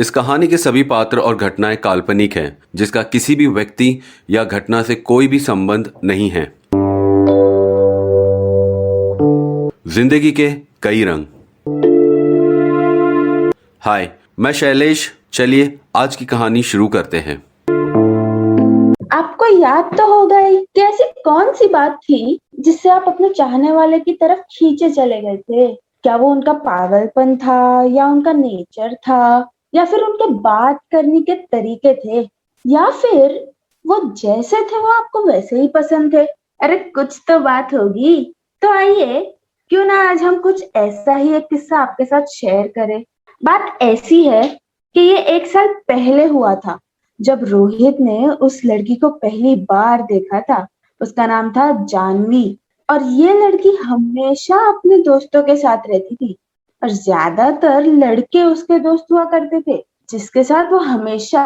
इस कहानी के सभी पात्र और घटनाएं काल्पनिक हैं, जिसका किसी भी व्यक्ति या घटना से कोई भी संबंध नहीं है। जिंदगी के कई रंग। हाय, मैं शैलेश। चलिए आज की कहानी शुरू करते हैं। आपको याद तो होगा ही कि ऐसी कौन सी बात थी जिससे आप अपने चाहने वाले की तरफ खींचे चले गए थे? क्या वो उनका पागलपन था, या उनका नेचर था, या फिर उनके बात करने के तरीके थे, या फिर वो जैसे थे वो आपको वैसे ही पसंद थे? अरे कुछ तो बात होगी। तो आइए, क्यों ना आज हम कुछ ऐसा ही एक किस्सा आपके साथ शेयर करें। बात ऐसी है कि ये 1 साल पहले हुआ था, जब रोहित ने उस लड़की को पहली बार देखा था। उसका नाम था जानवी, और ये लड़की हमेशा अपने दोस्तों के साथ रहती थी, और ज्यादातर लड़के उसके दोस्त हुआ करते थे, जिसके साथ वो हमेशा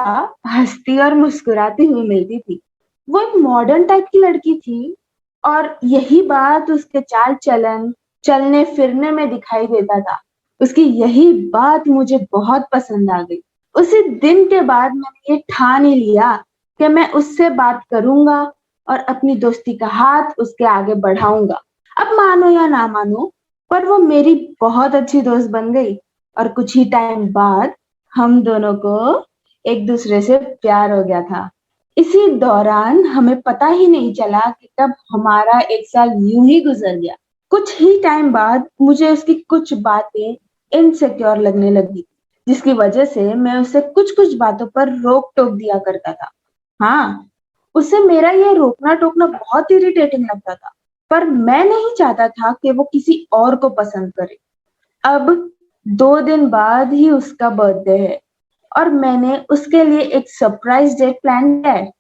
हंसती और मुस्कुराती हुई मिलती थी। वो एक मॉडर्न टाइप की लड़की थी, और यही बात उसके चाल चलन, चलने फिरने में दिखाई देता था। उसकी यही बात मुझे बहुत पसंद आ गई। उसी दिन के बाद मैंने ये ठान ही लिया कि मैं उससे बात करूंगा और अपनी दोस्ती का हाथ उसके आगे बढ़ाऊंगा। अब मानो या ना मानो, पर वो मेरी बहुत अच्छी दोस्त बन गई, और कुछ ही टाइम बाद हम दोनों को एक दूसरे से प्यार हो गया था। इसी दौरान हमें पता ही नहीं चला कि कब हमारा 1 साल यूं ही गुजर गया। कुछ ही टाइम बाद मुझे उसकी कुछ बातें इनसिक्योर लगने लगी, जिसकी वजह से मैं उसे कुछ कुछ बातों पर रोक टोक दिया करता था। हाँ, उसे मेरा ये रोकना टोकना बहुत इरिटेटिंग लगता था, पर मैं नहीं चाहता था कि वो किसी और को पसंद करे। अब 2 दिन बाद ही उसका बर्थडे है, और मैंने उसके लिए एक सरप्राइज डेट प्लान किया है।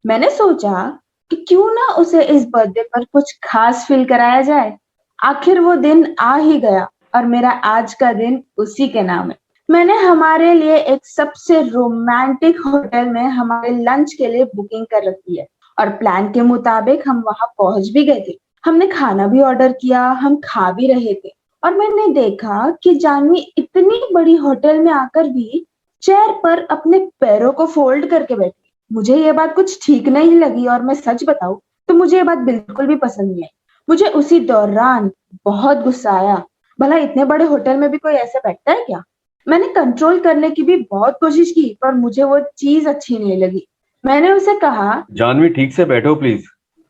मैंने सोचा कि क्यों ना उसे इस बर्थडे पर कुछ खास फील कराया जाए। आखिर वो दिन आ ही गया, और मेरा आज का दिन उसी के नाम है। मैंने हमारे लिए एक सबसे रोमांटिक होटल में हमारे लंच के लिए बुकिंग कर रखी है, और प्लान के मुताबिक हम वहां पहुंच भी गए थे। हमने खाना भी ऑर्डर किया, हम खा भी रहे थे, और मैंने देखा कि जानवी इतनी बड़ी होटल में आकर भी चेयर पर अपने पैरों को फोल्ड करके बैठी। मुझे ये बात कुछ ठीक नहीं लगी, और मैं सच बताऊं तो मुझे ये बात बिल्कुल भी पसंद नहीं आई। मुझे उसी दौरान बहुत गुस्सा आया। भला इतने बड़े होटल में भी कोई ऐसे बैठता है क्या? मैंने कंट्रोल करने की भी बहुत कोशिश की, पर मुझे वो चीज अच्छी नहीं लगी। मैंने उसे कहा, जानवी ठीक से बैठो प्लीज।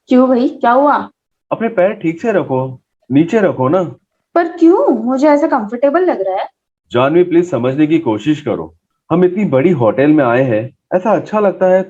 क्यों भाई, क्या हुआ? अपने पैर ठीक से रखो, नीचे रखो ना। पर क्यों? मुझे ऐसा कंफर्टेबल लग रहा है। जानवी प्लीज समझने की कोशिश करो, हम इतनी बड़ी होटल में आए हैं, ऐसा अच्छा लगता है।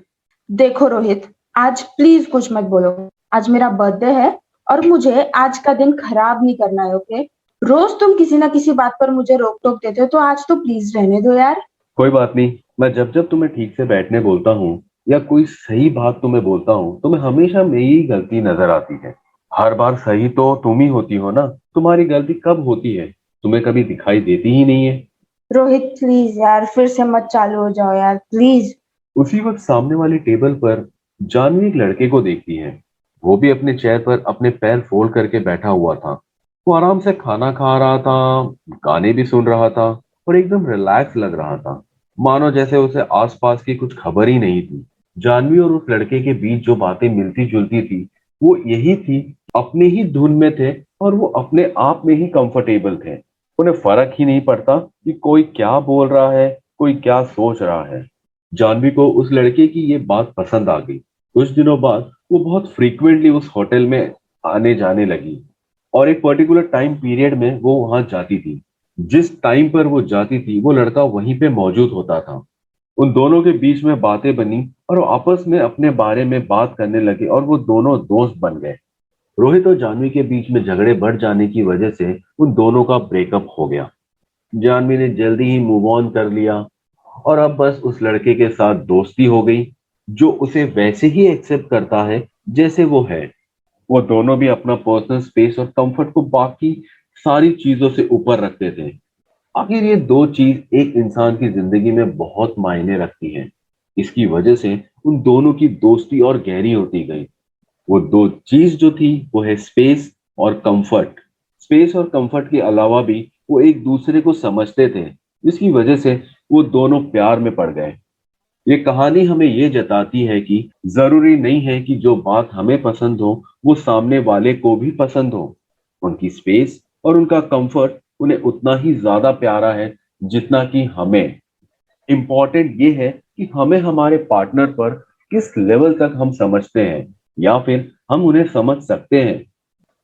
देखो रोहित, आज प्लीज कुछ मत बोलो। आज मेरा बर्थडे है, और मुझे आज का दिन खराब नहीं करना है, ओके? रोज तुम किसी ना किसी बात पर मुझे रोक टोक देते हो, तो आज तो प्लीज रहने दो यार। कोई बात नहीं, मैं जब जब तुम्हें ठीक से बैठने बोलता हूँ या कोई सही बात तुम्हें बोलता हूँ, तुम्हें हमेशा मेरी गलती नजर आती है। हर बार सही तो तुम ही होती हो ना, तुम्हारी गलती कब होती है? तुम्हें कभी दिखाई देती ही नहीं है। रोहित प्लीज यार, फिर से मत चालू हो जाओ यार, प्लीज। उसी वक्त सामने वाली टेबल पर जानवी एक लड़के को देखती है। वो भी अपने चेयर पर अपने पैर फोल्ड करके बैठा हुआ था। वो आराम से खाना खा रहा था, गाने भी सुन रहा था, और एकदम रिलैक्स लग रहा था, मानो जैसे उसे आसपास की कुछ खबर ही नहीं थी। जानवी और उस लड़के के बीच जो बातें मिलती जुलती थी, वो यही थी, अपने ही धुन में थे, और वो अपने आप में ही कंफर्टेबल थे। उन्हें फर्क ही नहीं पड़ता कि कोई क्या बोल रहा है, कोई क्या सोच रहा है। जानवी को उस लड़के की ये बात पसंद आ गई। कुछ दिनों बाद वो बहुत फ्रीक्वेंटली उस होटल में आने जाने लगी, और एक पर्टिकुलर टाइम पीरियड में वो वहां जाती थी। जिस टाइम पर वो जाती थी, वो लड़का वहीं पे मौजूद होता था। उन दोनों के बीच में बातें बनी, और वो आपस में अपने बारे में बात करने लगे, और वो दोनों दोस्त बन गए। रोहित और जानवी के बीच में झगड़े बढ़ जाने की वजह से उन दोनों का ब्रेकअप हो गया। जानवी ने जल्दी ही मूव ऑन कर लिया, और अब बस उस लड़के के साथ दोस्ती हो गई, जो उसे वैसे ही एक्सेप्ट करता है जैसे वो है। वो दोनों भी अपना पर्सनल स्पेस और कंफर्ट को बाकी सारी चीजों से ऊपर रखते थे। आखिर ये दो चीज एक इंसान की जिंदगी में बहुत मायने रखती हैं। इसकी वजह से उन दोनों की दोस्ती और गहरी होती गई। वो दो चीज जो थी, वो है स्पेस और कंफर्ट। स्पेस और कंफर्ट के अलावा भी वो एक दूसरे को समझते थे, जिसकी वजह से वो दोनों प्यार में पड़ गए। ये कहानी हमें ये जताती है कि जरूरी नहीं है कि जो बात हमें पसंद हो वो सामने वाले को भी पसंद हो। उनकी स्पेस और उनका कंफर्ट उन्हें उतना ही ज्यादा प्यारा है जितना कि हमें। इम्पॉर्टेंट ये है कि हमें हमारे पार्टनर पर किस लेवल तक हम समझते हैं या फिर हम उन्हें समझ सकते हैं।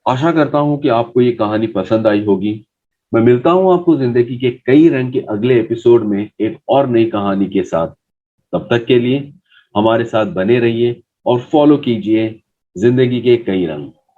आशा करता हूं कि आपको ये कहानी पसंद आई होगी। मैं मिलता हूं आपको जिंदगी के कई रंग के अगले एपिसोड में एक और नई कहानी के साथ। तब तक के लिए हमारे साथ बने रहिए और फॉलो कीजिए जिंदगी के कई रंग।